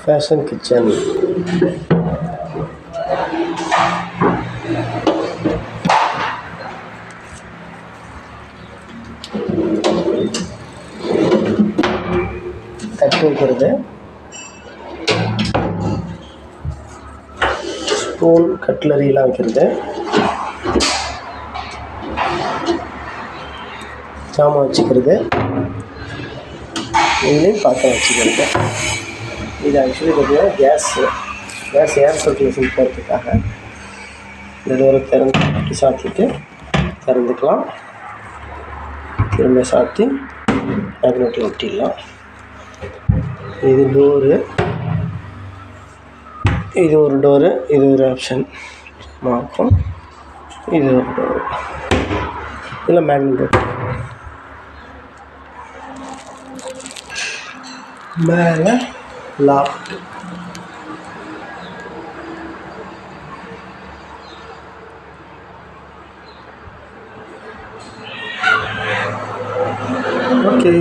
Fashion kitchen. தட்டு வைக்கிறது, spoon கட்லரிலாம் வைக்கிறது, சாமான் வச்சுக்கிறது, இதுலேயும் பாத்திரம் வச்சுக்கிறது. இது ஆக்சுவலி பார்த்திங்கன்னா கேஸ் ஏர் சர்க்குலேஷன் போகிறதுக்காக இந்த தூரம் திறந்து சாத்திட்டு திறந்துக்கலாம். திரும்ப சாத்தி மேக்னெட்டில் ஒட்டிடலாம். இது டோரு, இது ஒரு டோரு, இது ஒரு ஆப்ஷன் இருக்கும். இது ஒரு டோரு, இதில் மேக்னெட் ஒட்டி மேலே லாஃப்ட். ஓகே.